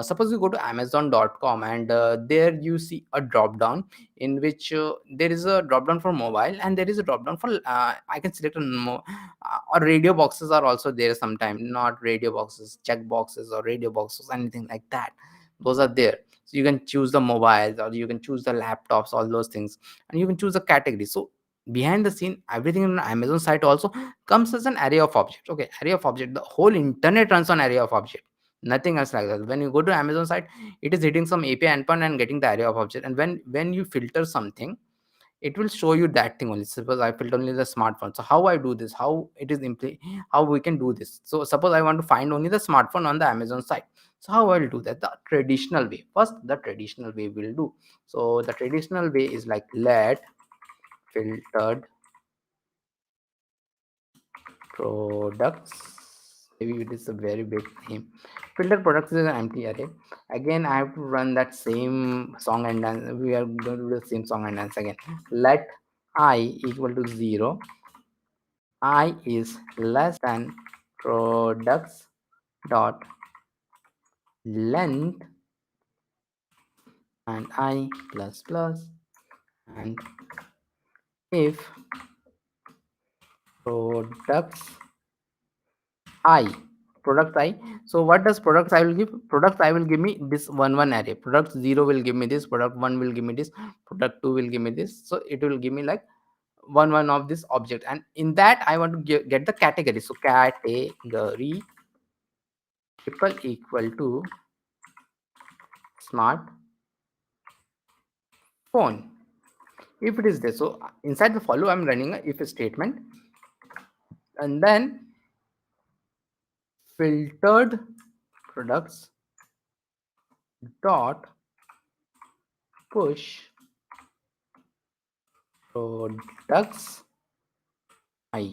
suppose you go to amazon.com, and there you see a drop down in which there is a drop down for mobile, and there is a drop down for I can select or radio boxes are also there sometimes. Not radio boxes, check boxes or radio boxes, anything like that, those are there. So you can choose the mobiles, or you can choose the laptops, all those things, and you can choose the category. So behind the scene, everything in Amazon site also comes as an array of objects. Okay, array of object, the whole internet runs on array of object, nothing else like that. When you go to Amazon site, it is hitting some API endpoint and getting the array of object. And when you filter something, it will show you that thing only. Suppose I filter only the smartphone, so how I do this, how it is how we can do this. So suppose I want to find only the smartphone on the Amazon site, so how I will do that? The traditional way. First, the traditional way will do. So the traditional way is like let filtered products, maybe it is a very big name. Filter products is an empty array. Again I have to run that same song and dance. We are going to do the same song and dance again. Let I equal to 0, I is less than products dot length, and I plus plus, and if products I, product I. So what does products I will give? Products I will give me this one array. Product 0 will give me this, product 1 will give me this, product 2 will give me this. So it will give me like one of this object, and in that I want to get the category. So category equal to smart phone. If it is there, so inside the follow I'm running a if statement, and then filtered products dot push products I.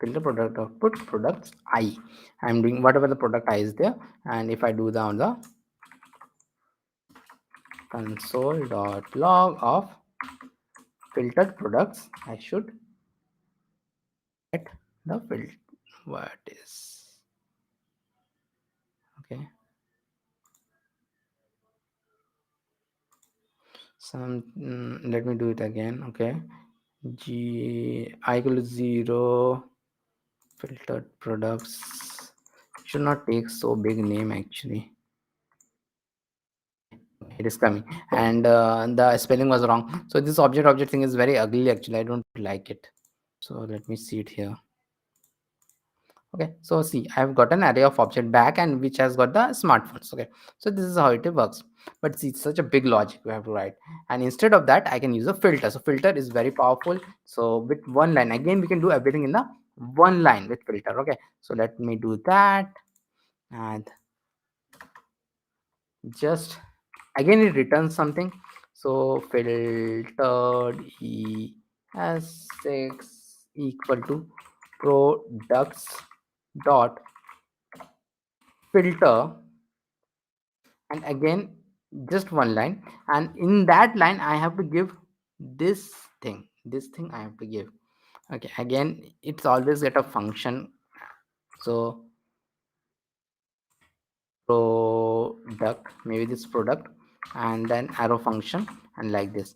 Filter product dot put products I. I'm doing whatever the product I is there, and if I do the on the console.log of filtered products, I should get the filter. What is okay? Let me do it again. Okay, G I equal to 0, filtered products. Should not take so big name actually. It is coming, and the spelling was wrong. So this object thing is very ugly actually. I don't like it. So let me see it here. Okay, so see, I've got an array of object back, and which has got the smartphones. Okay, so this is how it works. But see, it's such a big logic we have to write, and instead of that I can use a filter. So filter is very powerful. So with one line, again we can do everything in the one line with filter. Okay, so let me do that, and just again it returns something. So filtered ES6 equal to products dot filter, and again just one line, and in that line I have to give this thing I have to give. Okay, again it's always get a function. So product, maybe this product, and then arrow function, and like this,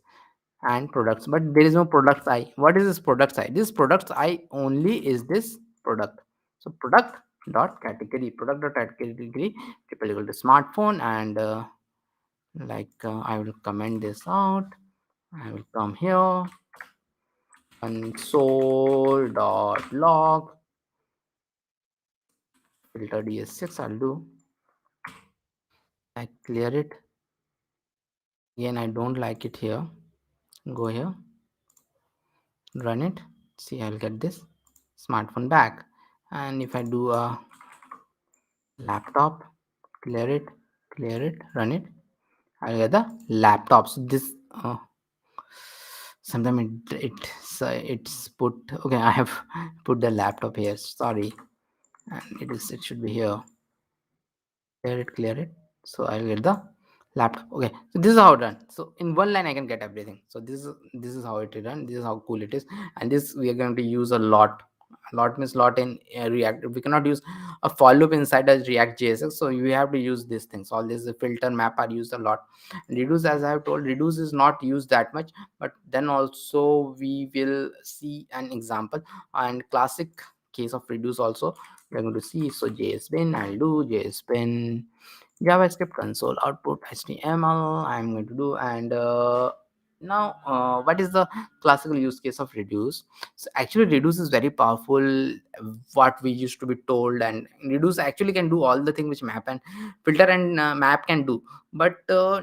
and products, but there is no products I. What is this products I? This products I only is this product. So product dot category, product dot category triple equal to smartphone, and I will comment this out. I will come here, console dot log filter ds6. I'll do, I clear it. Again I don't like it here. Go here, run it, see I'll get this smartphone back. And if I do a laptop, clear it, run it, I'll get the laptop. So this sometimes it's put, okay, I have put the laptop here, sorry, and it should be here. Clear it, so I'll get the laptop. Okay, so this is how it done. So in one line I can get everything. So this is how it is done. This is how cool it is, and this we are going to use a lot. A lot means lot in React. We cannot use a for loop inside a React JS, so you have to use these things. All these filter map are used a lot. Reduce, as I have told, reduce is not used that much, but then also we will see an example and classic case of reduce also we're going to see. So JSBin, I'll do JSBin JavaScript console output HTML I'm going to do. And now what is the classical use case of reduce? So actually reduce is very powerful, what we used to be told, and reduce actually can do all the things which map and filter and map can do, but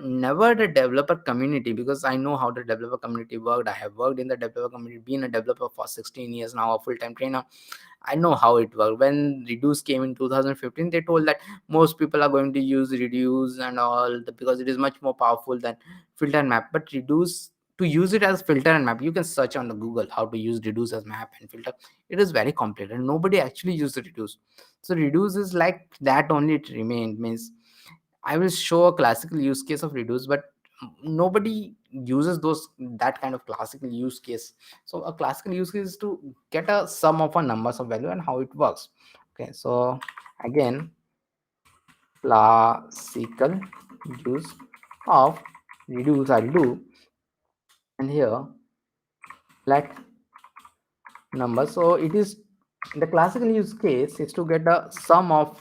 never the developer community, because I know how the developer community worked. I have worked in the developer community, been a developer for 16 years now, a full-time trainer. I know how it works. When Reduce came in 2015, they told that most people are going to use Reduce and all because it is much more powerful than filter and map. But Reduce, to use it as filter and map, you can search on the Google how to use Reduce as map and filter. It is very complicated. Nobody actually used Reduce. So Reduce is like that only it remained. Means I will show a classical use case of Reduce, but nobody uses those that kind of classical use case. So a classical use case is to get a sum of a numbers of value and how it works. Okay, so again classical use of reduce I'll do, and here let number. So it is the classical use case is to get the sum of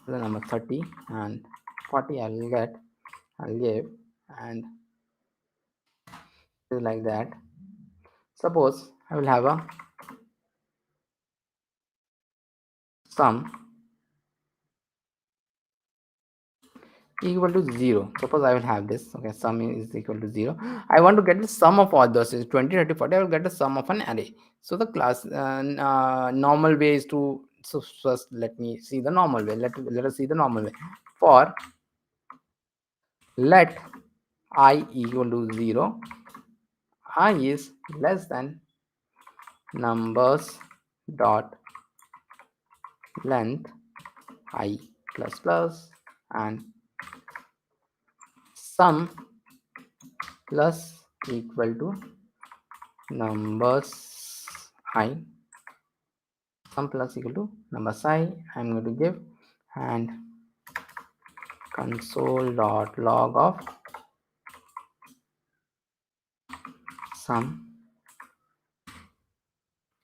the number 30 and 40. I'll give, and like that. Suppose I will have a sum equal to 0. Suppose I will have this. Okay, sum is equal to 0. I want to get the sum of all those. Is 20, 30, 40. I will get the sum of an array. So the class normal way is to, so first let me see the normal way. Let us see the normal way. For let I equal to 0, I is less than numbers dot length I plus plus, and sum plus equal to numbers I, sum plus equal to numbers I. I'm going to give, and console dot log of sum,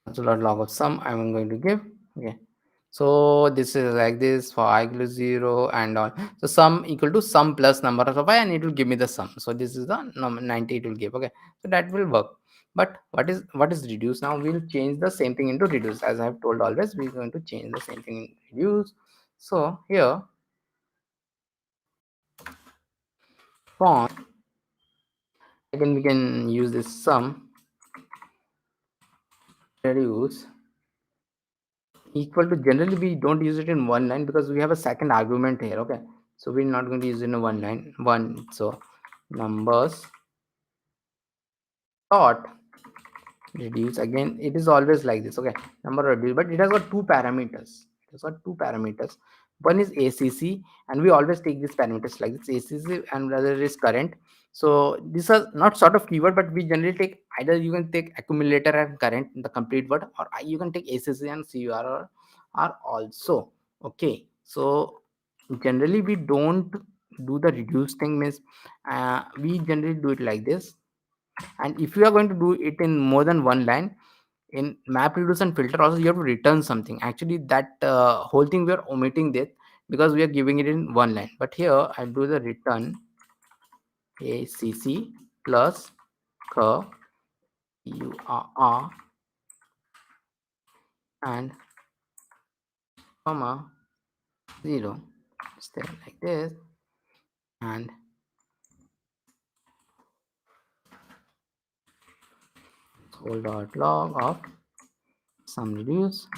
console dot log of sum I'm going to give. Okay, so this is like this for I equal to 0 and all. So sum equal to sum plus number of I, and it will give me the sum. So this is the 90 it will give. Okay, so that will work. But what is reduce? Now we'll change the same thing into reduce. As I have told always, we're going to change the same thing in reduce. So here font, again we can use this sum reduce equal to, generally we don't use it in one line because we have a second argument here. Okay, So we're not going to use in a one line one. So numbers dot reduce, again it is always like this. Okay, number reduce, but it has got two parameters. It has got two parameters. One is ACC, and we always take these parameters like this, ACC, and the other is current. So these are not sort of keyword, but we generally take either you can take accumulator and current in the complete word, or you can take ACC and CUR are also okay. So generally we don't do the reduce thing, means we generally do it like this. And if you are going to do it in more than one line, in map reduce and filter also you have to return something. Actually that whole thing we are omitting that, because we are giving it in one line. But here I do the return ACC plus CUR and comma 0, stay like this. And whole dot log of sum reduce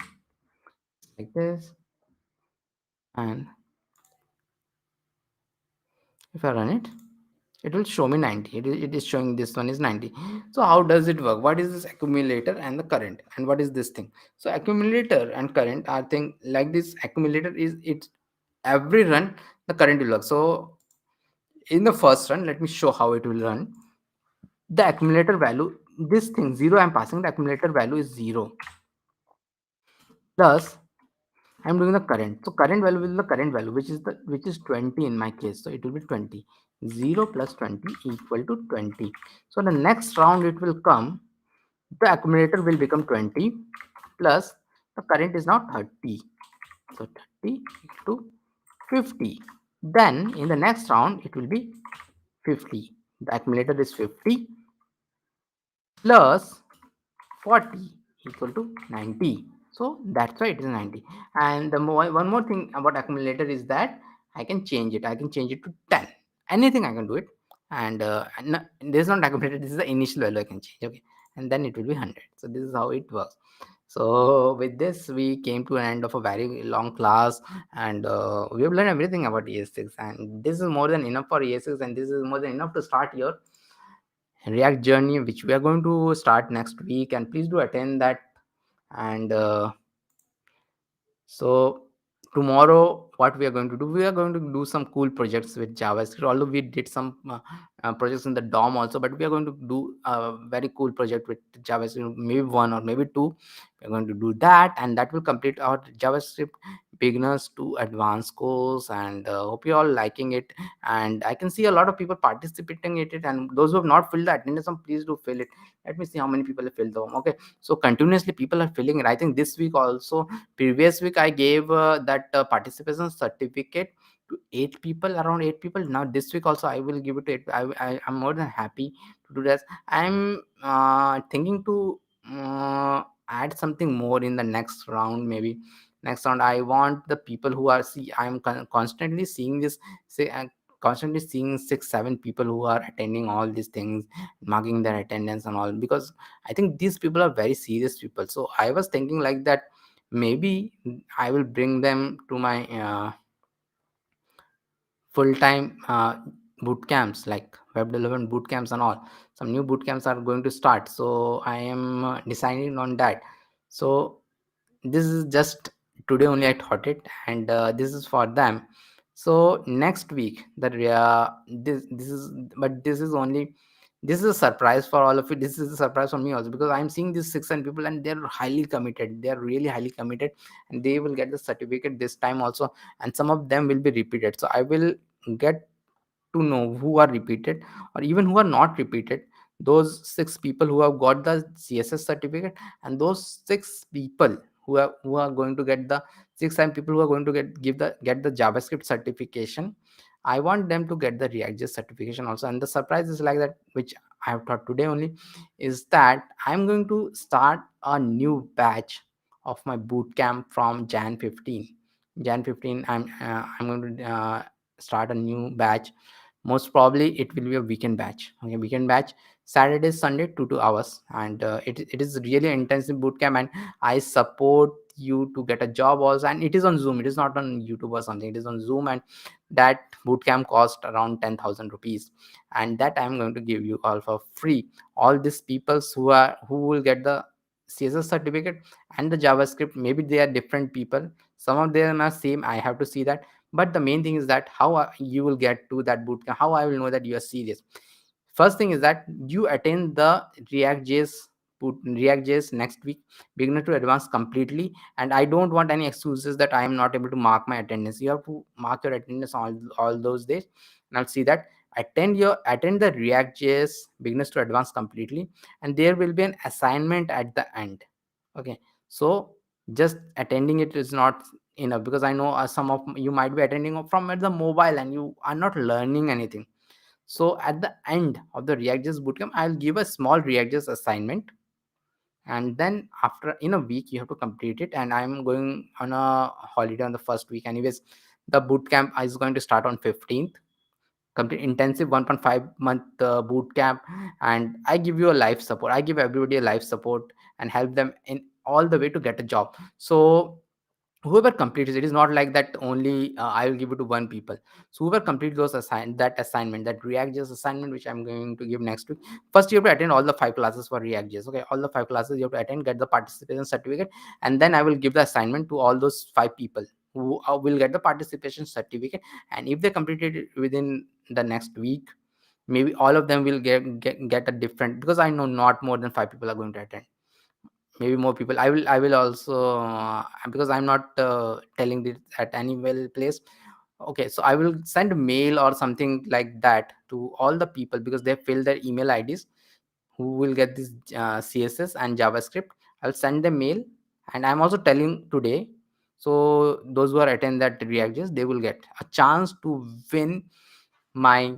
like this. And if I run it, it will show me 90. It is showing this one is 90. So how does it work? What is this accumulator and the current, and what is this thing? So accumulator and current are thing like this. Accumulator is it, every run the current will work. So in the first run, let me show how it will run. The accumulator value, this thing 0, I'm passing the accumulator value is 0, plus I'm doing the current. So current value is the current value, which is 20 in my case. So it will be 20. 0 plus 20 equal to 20. So the next round it will come, the accumulator will become 20 plus the current is now 30. So 30 to 50. Then in the next round it will be 50. The accumulator is 50 plus 40 equal to 90. So that's why it is 90. And one more thing about accumulator is that I can change it. I can change it to 10. Anything I can do it. And this is not accumulator, this is the initial value I can change. Okay, and then it will be 100. So this is how it works. So with this we came to an end of a very long class, and we have learned everything about ES6, and this is more than enough for ES6, and this is more than enough to start your React journey, which we are going to start next week. And please do attend that. And so tomorrow what we are going to do, we are going to do some cool projects with JavaScript, although we did some projects in the DOM also, but we are going to do a very cool project with JavaScript, maybe one or maybe two. We're going to do that, and that will complete our JavaScript beginners to advanced course. And hope you all liking it. And I can see a lot of people participating in it, and those who have not filled the attendance form, please do fill it. Let me see how many people have filled the form. Okay, so continuously people are filling it. I think this week also, previous week I gave that participation certificate to 8 people, around 8 people. Now this week also I will give it to 8. I'm more than happy to do this. I'm thinking to add something more in the next round. Maybe next round I want the people who are, see, I'm constantly seeing this, say, constantly seeing 6 7 people who are attending all these things, marking their attendance and all, because I think these people are very serious people. So I was thinking like that, maybe I will bring them to my full-time boot camps, like web development boot camps and all. Some new boot camps are going to start, so I am deciding on that. So this is just today only I thought it, and this is for them. So next week that this is, but this is only, this is a surprise for all of you. This is a surprise for me also, because I'm seeing these 6 people and they're highly committed, they're really highly committed, and they will get the certificate this time also. And some of them will be repeated, so I will get to know who are repeated or even who are not repeated. Those 6 people who have got the CSS certificate, and those 6 people who are going to get the 6 people who are going to get the JavaScript certification. I want them to get the React.js certification also. And the surprise is like that, which I have taught today only, is that I'm going to start a new batch of my boot camp from Jan 15. Jan 15, I'm going to start a new batch. Most probably it will be a weekend batch. Okay, weekend batch. Saturday, Sunday, 2 2 hours, and it is really intensive bootcamp, and I support you to get a job also. And it is on Zoom. It is not on YouTube or something. It is on Zoom, and that bootcamp cost around 10,000 rupees, and that I'm going to give you all for free. All these people who will get the CSS certificate and the JavaScript, maybe they are different people. Some of them are same. I have to see that. But the main thing is that how you will get to that bootcamp. How I will know that you are serious. First thing is that you attend the React.js next week, beginner to advanced completely. And I don't want any excuses that I am not able to mark my attendance. You have to mark your attendance all those days. And I'll see that attend the React.js beginners to advanced completely, and there will be an assignment at the end. Okay, so just attending it is not enough, because I know some of you might be attending from at the mobile and you are not learning anything. So at the end of the React.js bootcamp, I'll give a small React.js assignment, and then after in a week you have to complete it. And I'm going on a holiday on the first week. Anyways, the bootcamp is going to start on 15th. Complete intensive 1.5 month boot camp, and I give you a life support. I give everybody a life support and help them in all the way to get a job. So whoever completes, it is not like that only I will give it to one people. So whoever completes that assignment, that React.js assignment, which I'm going to give next week, first you have to attend all the 5 classes for React.js. Okay, all the 5 classes you have to attend, get the participation certificate, and then I will give the assignment to all those 5 people who will get the participation certificate. And if they completed it within the next week, maybe all of them will get a different, because I know not more than 5 people are going to attend. Maybe more people. I will also because I'm not telling this at any well place. Okay, so I will send a mail or something like that to all the people, because they fill their email IDs, who will get this CSS and JavaScript. I'll send them mail, and I'm also telling today. So those who are attend that React.js, they will get a chance to win my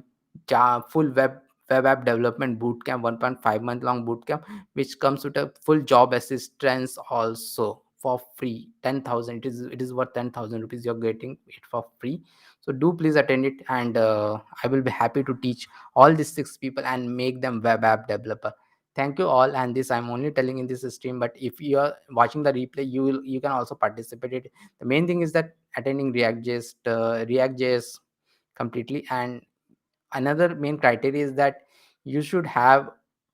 full web app development bootcamp, 1.5 month long bootcamp, which comes with a full job assistance also for free. 10,000. It is worth 10,000 rupees. You're getting it for free. So do please attend it, and I will be happy to teach all these 6 people and make them web app developer. Thank you all. And this I'm only telling in this stream, but if you are watching the replay, you can also participate it. The main thing is that attending React.js completely. And another main criteria is that you should have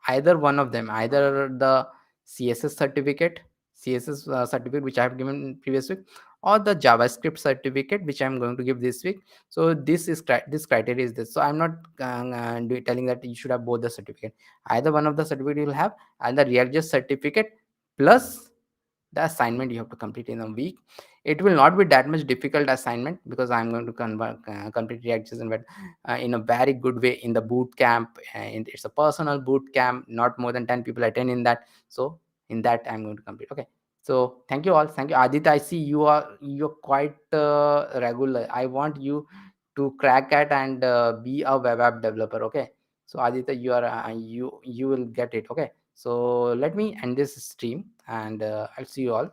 either one of them, either the css certificate css certificate which I have given previous week, or the JavaScript certificate which I'm going to give this week. So this criteria is this. So I'm not telling that you should have both the certificate. Either one of the certificate you will have, and the React.js certificate plus the assignment you have to complete in a week. It will not be that much difficult assignment, because I'm going to complete React.js in a very good way in the boot camp. And it's a personal boot camp, not more than 10 people attend in that. So in that I'm going to complete. Okay, so thank you all. Thank you, Aditya. I see you're quite regular. I want you to crack it and be a web app developer. Okay, so Aditya, you will get it. Okay, so let me end this stream, and I'll see you all.